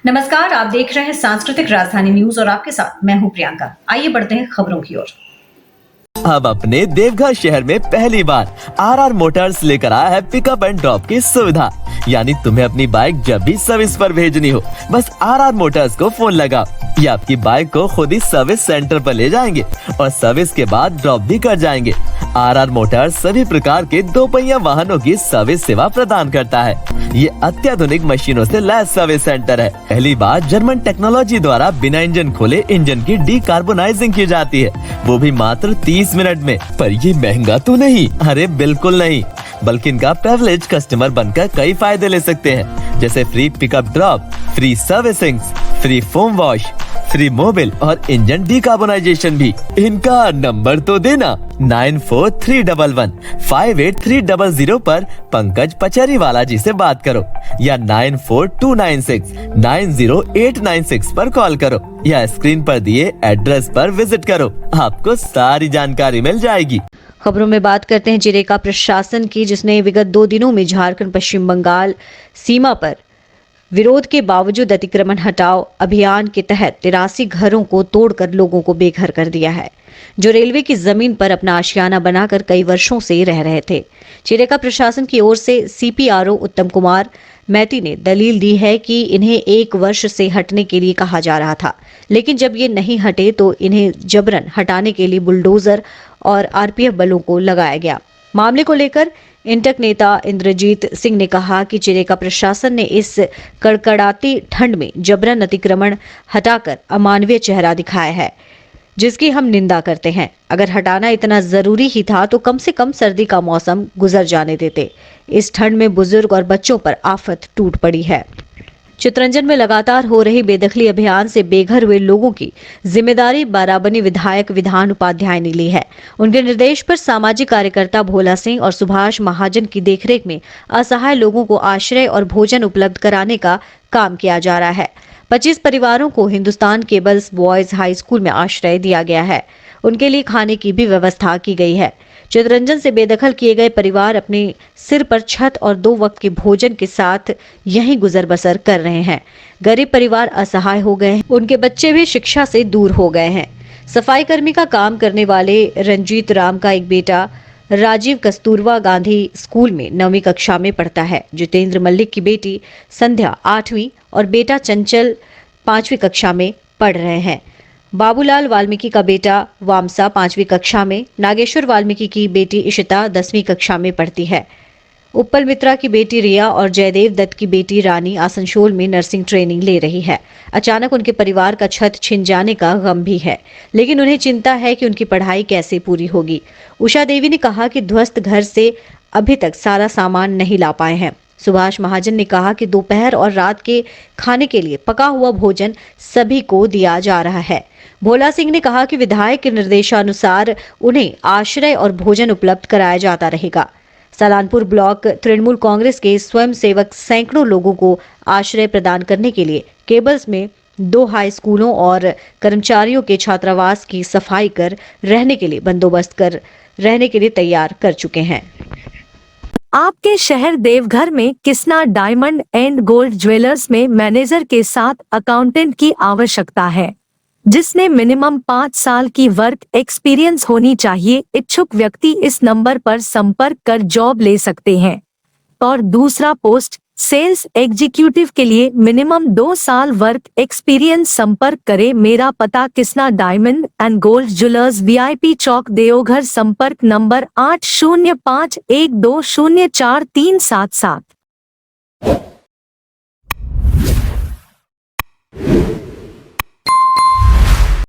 नमस्कार, आप देख रहे हैं सांस्कृतिक राजधानी न्यूज और आपके साथ मैं हूं प्रियंका। आइए बढ़ते हैं खबरों की ओर। अब अपने देवघर शहर में पहली बार आरआर मोटर्स लेकर आया है पिकअप एंड ड्रॉप की सुविधा। यानी तुम्हें अपनी बाइक जब भी सर्विस पर भेजनी हो, बस आरआर मोटर्स को फोन लगाओ, ये आपकी बाइक को खुद ही सर्विस सेंटर पर ले जाएंगे और सर्विस के बाद ड्रॉप भी कर जाएंगे। आरआर मोटर्स सभी प्रकार के 2 पहिया वाहनों की सर्विस सेवा प्रदान करता है। ये अत्याधुनिक मशीनों से लैस सर्विस सेंटर है। पहली बार जर्मन टेक्नोलॉजी द्वारा बिना इंजन खोले इंजन की डीकार्बोनाइजिंग की जाती है, वो भी मात्र 30 मिनट में। पर ये महंगा तो नहीं? अरे बिल्कुल नहीं, बल्कि इनका प्रिविलेज कस्टमर बनकर कई फायदे ले सकते हैं, जैसे free pickup drop, free servicing, free foam wash, free Mobil और इंजन डीकार्बोनाइजेशन भी। इनका नंबर तो देना 9431158300 पर पंकज पचरीवाला जी से बात करो या 9429690896 पर कॉल करो या स्क्रीन पर दिए एड्रेस पर विजिट करो, आपको सारी जानकारी मिल जाएगी। खबरों में बात करते हैं चिरेका प्रशासन की, जिसने विगत 2 दिनों में झारखंड पश्चिम बंगाल सीमा पर विरोध के बावजूद अतिक्रमण हटाओ अभियान के तहत 83 घरों को तोड़कर लोगों को बेघर कर दिया है, जो रेलवे की जमीन पर अपना आशियाना बनाकर कई वर्षों से रह रहे थे। चिरेका प्रशासन की ओर से सीपीआरओ उत्तम कुमार मैती ने दलील दी है कि इन्हें 1 वर्ष से हटने के लिए कहा जा रहा था, लेकिन जब ये नहीं हटे तो इन्हें जबरन हटाने के लिए बुलडोजर और आरपीएफ बलों को लगाया गया। मामले को लेकर इंटक नेता इंद्रजीत सिंह ने कहा कि चिरेका प्रशासन ने इस कड़कड़ाती ठंड में जबरन अतिक्रमण हटाकर अमानवीय चेहरा दिखाया है, जिसकी हम निंदा करते हैं। अगर हटाना इतना जरूरी ही था तो कम से कम सर्दी का मौसम गुजर जाने देते। इस ठंड में बुजुर्ग और बच्चों पर आफत टूट पड़ी है। चितरंजन में लगातार हो रही बेदखली अभियान से बेघर हुए लोगों की जिम्मेदारी बाराबनी विधायक विधान उपाध्याय ने ली है। उनके निर्देश पर सामाजिक कार्यकर्ता भोला सिंह और सुभाष महाजन की देखरेख में असहाय लोगों को आश्रय और भोजन उपलब्ध कराने का काम किया जा रहा है। 25 परिवारों को Hindustan cables boys high school में आश्रय दिया गया है। उनके लिए खाने की भी व्यवस्था की गई है। चितरंजन से बेदखल किए गए परिवार अपने सिर पर छत और 2 वक्त के भोजन के साथ यहीं गुजर बसर कर रहे हैं। गरीब परिवार असहाय हो गए हैं, उनके बच्चे भी शिक्षा से दूर हो गए हैं। सफाई कर्मी का काम करने वाले रंजीत राम का एक बेटा राजीव कस्तूरबा गांधी स्कूल में 9वीं कक्षा में पढ़ता है। जितेंद्र मल्लिक की बेटी संध्या 8वीं और बेटा चंचल 5वीं कक्षा में पढ़ रहे हैं। बाबूलाल वाल्मीकि का बेटा वामसा 5वीं कक्षा में, नागेश्वर वाल्मीकि की बेटी इशिता 10वीं कक्षा में पढ़ती है। उत्पल मित्रा की बेटी रिया और जयदेव दत्त की बेटी रानी आसनसोल में नर्सिंग ट्रेनिंग ले रही है। अचानक उनके परिवार का छत छिन जाने का गम भी है, लेकिन उन्हें चिंता है कि उनकी पढ़ाई कैसे पूरी होगी। उषा देवी ने कहा कि ध्वस्त घर से अभी तक सारा सामान नहीं ला पाए हैं। सुभाष महाजन ने कहा कि दोपहर और रात के खाने के लिए पका हुआ भोजन सभी को दिया जा रहा है। भोला सिंह ने कहा कि विधायक के निर्देशानुसार उन्हें आश्रय और भोजन उपलब्ध कराया जाता रहेगा। सलानपुर ब्लॉक तृणमूल कांग्रेस के स्वयंसेवक सैकड़ों लोगों को आश्रय प्रदान करने के लिए केबल्स में 2 हाई स्कूलों और कर्मचारियों के छात्रावास की सफाई कर रहने के लिए बंदोबस्त कर रहने के लिए तैयार कर चुके हैं। आपके शहर देवघर में Kisna diamond and gold jewellers में मैनेजर के साथ अकाउंटेंट की आवश्यकता है, जिसने मिनिमम 5 साल की वर्क एक्सपीरियंस होनी चाहिए। इच्छुक व्यक्ति इस नंबर पर संपर्क कर जॉब ले सकते हैं। और दूसरा पोस्ट सेल्स एग्जीक्यूटिव के लिए मिनिमम 2 साल वर्क एक्सपीरियंस। संपर्क करें। मेरा पता Kisna diamond and gold jewellers, VIP चौक, देवघर। संपर्क नंबर 8051204377।